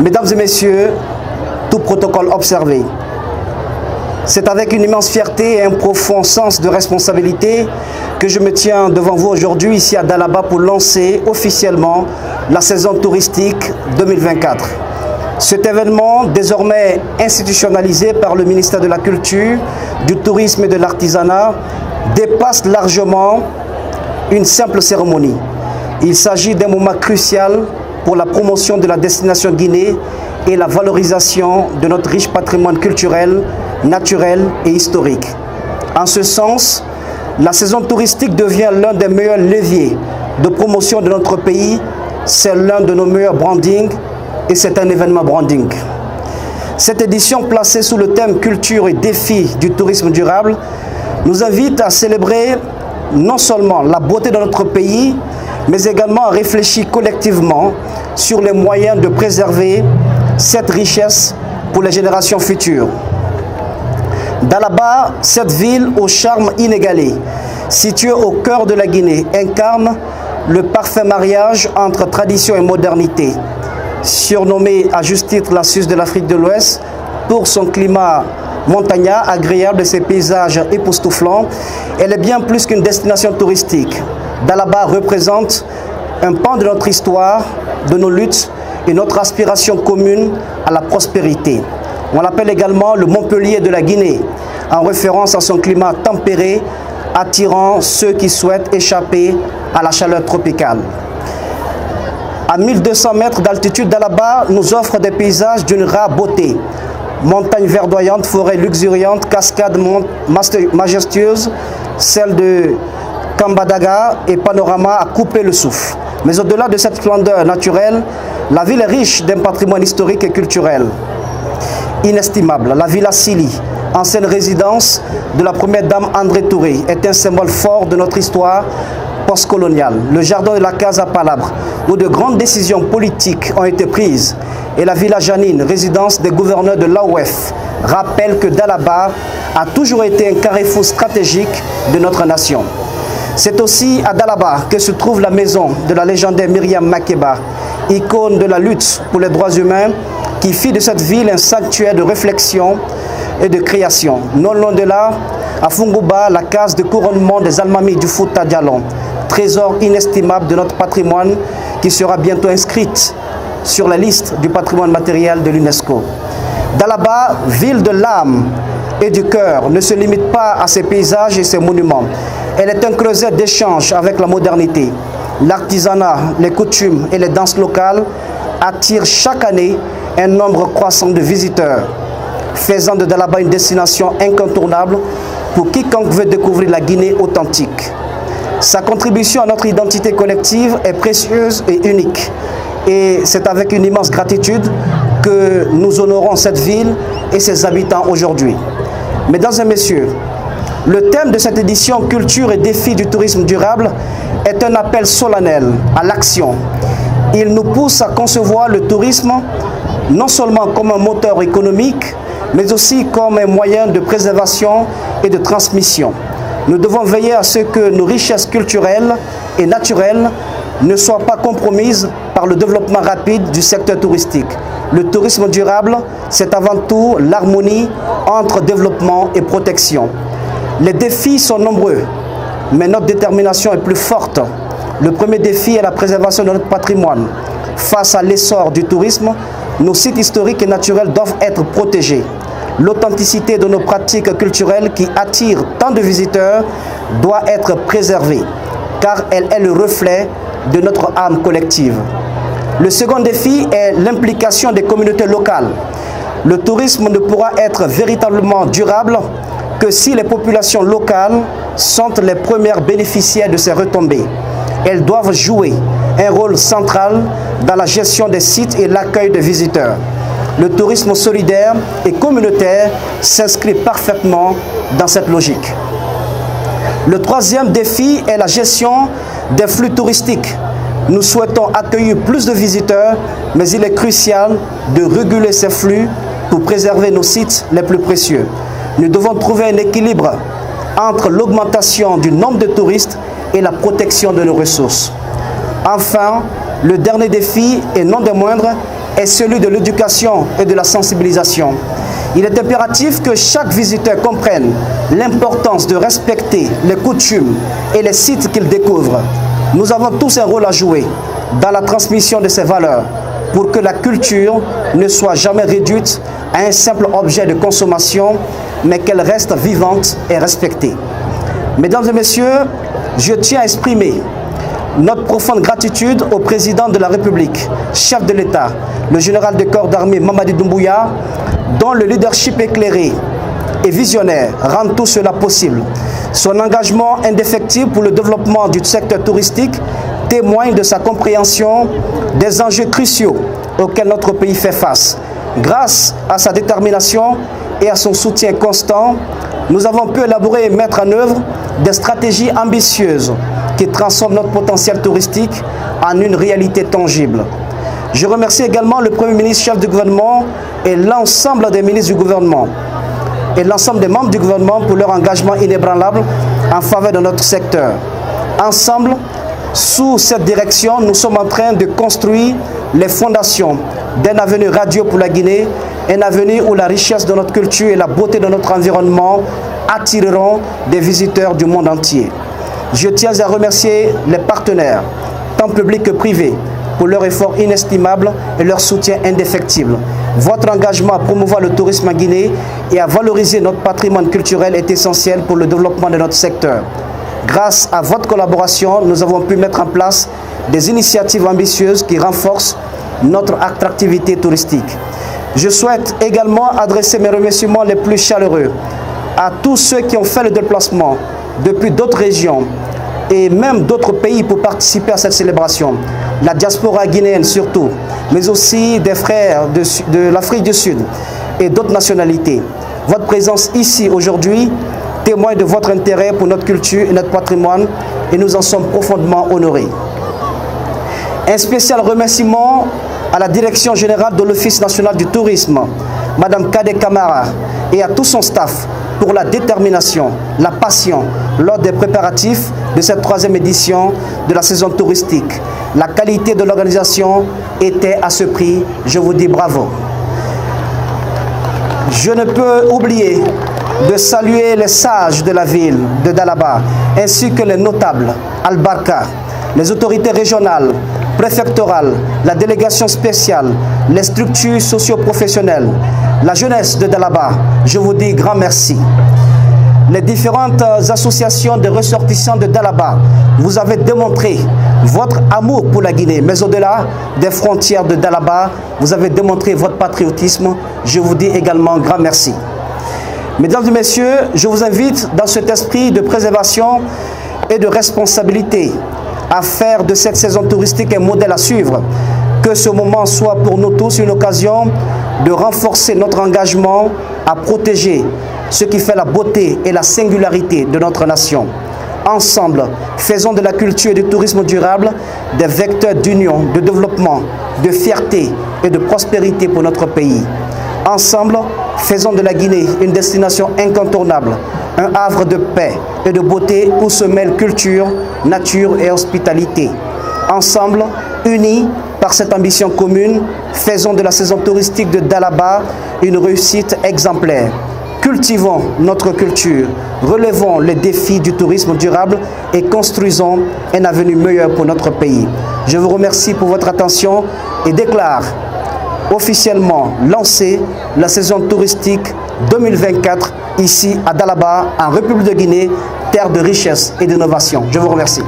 Mesdames et messieurs, tout protocole observé. C'est avec une immense fierté et un profond sens de responsabilité que je me tiens devant vous aujourd'hui ici à Dalaba pour lancer officiellement la saison touristique 2024. Cet événement, désormais institutionnalisé par le ministère de la Culture, du Tourisme et de l'Artisanat, dépasse largement une simple cérémonie. Il s'agit d'un moment crucial pour la promotion de la destination Guinée et la valorisation de notre riche patrimoine culturel, naturel et historique. En ce sens, la saison touristique devient l'un des meilleurs leviers de promotion de notre pays. C'est l'un de nos meilleurs brandings et c'est un événement branding. Cette édition placée sous le thème culture et défis du tourisme durable nous invite à célébrer non seulement la beauté de notre pays, mais également à réfléchir collectivement sur les moyens de préserver cette richesse pour les générations futures. Dalaba, cette ville au charme inégalé, située au cœur de la Guinée, incarne le parfait mariage entre tradition et modernité. Surnommée à juste titre la Suisse de l'Afrique de l'Ouest pour son climat montagnard, agréable et ses paysages époustouflants, elle est bien plus qu'une destination touristique. Dalaba représente un pan de notre histoire, de nos luttes et notre aspiration commune à la prospérité. On l'appelle également le Montpellier de la Guinée, en référence à son climat tempéré, attirant ceux qui souhaitent échapper à la chaleur tropicale. À 1200 mètres d'altitude, Dalaba nous offre des paysages d'une rare beauté. Montagnes verdoyantes, forêts luxuriantes, cascades majestueuses, celles de Kambadaga et panorama à couper le souffle. Mais au-delà de cette splendeur naturelle, la ville est riche d'un patrimoine historique et culturel inestimable. La Villa Sili, ancienne résidence de la première dame André Touré, est un symbole fort de notre histoire postcoloniale. Le jardin de la Casa Palabre, où de grandes décisions politiques ont été prises, et la Villa Janine, résidence des gouverneurs de l'AOF, rappelle que Dalaba a toujours été un carrefour stratégique de notre nation. C'est aussi à Dalaba que se trouve la maison de la légendaire Myriam Makeba, icône de la lutte pour les droits humains, qui fit de cette ville un sanctuaire de réflexion et de création. Non loin de là, à Funguba, la case de couronnement des Almamis du Fouta Djallon, trésor inestimable de notre patrimoine qui sera bientôt inscrite sur la liste du patrimoine matériel de l'UNESCO. Dalaba, ville de l'âme et du cœur, ne se limite pas à ses paysages et ses monuments. Elle est un creuset d'échange avec la modernité. L'artisanat, les coutumes et les danses locales attirent chaque année un nombre croissant de visiteurs, faisant de Dalaba une destination incontournable pour quiconque veut découvrir la Guinée authentique. Sa contribution à notre identité collective est précieuse et unique. Et c'est avec une immense gratitude que nous honorons cette ville et ses habitants aujourd'hui. Mesdames et messieurs, le thème de cette édition Culture et défis du tourisme durable est un appel solennel à l'action. Il nous pousse à concevoir le tourisme non seulement comme un moteur économique, mais aussi comme un moyen de préservation et de transmission. Nous devons veiller à ce que nos richesses culturelles et naturelles ne soient pas compromises par le développement rapide du secteur touristique. Le tourisme durable, c'est avant tout l'harmonie entre développement et protection. Les défis sont nombreux, mais notre détermination est plus forte. Le premier défi est la préservation de notre patrimoine. Face à l'essor du tourisme, nos sites historiques et naturels doivent être protégés. L'authenticité de nos pratiques culturelles qui attirent tant de visiteurs doit être préservée, car elle est le reflet de notre âme collective. Le second défi est l'implication des communautés locales. Le tourisme ne pourra être véritablement durable que si les populations locales sont les premières bénéficiaires de ces retombées. Elles doivent jouer un rôle central dans la gestion des sites et l'accueil des visiteurs. Le tourisme solidaire et communautaire s'inscrit parfaitement dans cette logique. Le troisième défi est la gestion des flux touristiques. Nous souhaitons accueillir plus de visiteurs, mais il est crucial de réguler ces flux pour préserver nos sites les plus précieux. Nous devons trouver un équilibre entre l'augmentation du nombre de touristes et la protection de nos ressources. Enfin, le dernier défi, et non des moindres, est celui de l'éducation et de la sensibilisation. Il est impératif que chaque visiteur comprenne l'importance de respecter les coutumes et les sites qu'il découvre. Nous avons tous un rôle à jouer dans la transmission de ces valeurs pour que la culture ne soit jamais réduite à un simple objet de consommation, mais qu'elle reste vivante et respectée. Mesdames et messieurs, je tiens à exprimer notre profonde gratitude au président de la République, chef de l'État, le général de corps d'armée Mamadi Doumbouya, dont le leadership éclairé et visionnaire rend tout cela possible. Son engagement indéfectible pour le développement du secteur touristique témoigne de sa compréhension des enjeux cruciaux auxquels notre pays fait face. Grâce à sa détermination et à son soutien constant, nous avons pu élaborer et mettre en œuvre des stratégies ambitieuses qui transforment notre potentiel touristique en une réalité tangible. Je remercie également le Premier ministre, chef du gouvernement, et l'ensemble des ministres du gouvernement et l'ensemble des membres du gouvernement pour leur engagement inébranlable en faveur de notre secteur. Ensemble, sous cette direction, nous sommes en train de construire les fondations d'un avenir radieux pour la Guinée, un avenir où la richesse de notre culture et la beauté de notre environnement attireront des visiteurs du monde entier. Je tiens à remercier les partenaires, tant publics que privés, pour leur effort inestimable et leur soutien indéfectible. Votre engagement à promouvoir le tourisme en Guinée et à valoriser notre patrimoine culturel est essentiel pour le développement de notre secteur. Grâce à votre collaboration, nous avons pu mettre en place des initiatives ambitieuses qui renforcent notre attractivité touristique. Je souhaite également adresser mes remerciements les plus chaleureux à tous ceux qui ont fait le déplacement depuis d'autres régions et même d'autres pays pour participer à cette célébration. La diaspora guinéenne surtout, mais aussi des frères de l'Afrique du Sud et d'autres nationalités. Votre présence ici aujourd'hui témoigne de votre intérêt pour notre culture et notre patrimoine et nous en sommes profondément honorés. Un spécial remerciement à la Direction générale de l'Office national du tourisme, Madame Kade Kamara, et à tout son staff pour la détermination, la passion lors des préparatifs de cette 3e édition de la saison touristique. La qualité de l'organisation était à ce prix. Je vous dis bravo. Je ne peux oublier de saluer les sages de la ville de Dalaba, ainsi que les notables, Al-Barka, les autorités régionales, préfectorales, la délégation spéciale, les structures socio-professionnelles, la jeunesse de Dalaba. Je vous dis grand merci. Les différentes associations de ressortissants de Dalaba, vous avez démontré votre amour pour la Guinée, mais au-delà des frontières de Dalaba, vous avez démontré votre patriotisme. Je vous dis également grand merci. Mesdames et messieurs, je vous invite dans cet esprit de préservation et de responsabilité à faire de cette saison touristique un modèle à suivre. Que ce moment soit pour nous tous une occasion de renforcer notre engagement à protéger ce qui fait la beauté et la singularité de notre nation. Ensemble, faisons de la culture et du tourisme durable des vecteurs d'union, de développement, de fierté et de prospérité pour notre pays. Ensemble, faisons de la Guinée une destination incontournable, un havre de paix et de beauté où se mêlent culture, nature et hospitalité. Ensemble, unis par cette ambition commune, faisons de la saison touristique de Dalaba une réussite exemplaire. Cultivons notre culture, relevons les défis du tourisme durable et construisons un avenir meilleur pour notre pays. Je vous remercie pour votre attention et déclare officiellement lancée la saison touristique 2024 ici à Dalaba, en République de Guinée, terre de richesse et d'innovation. Je vous remercie.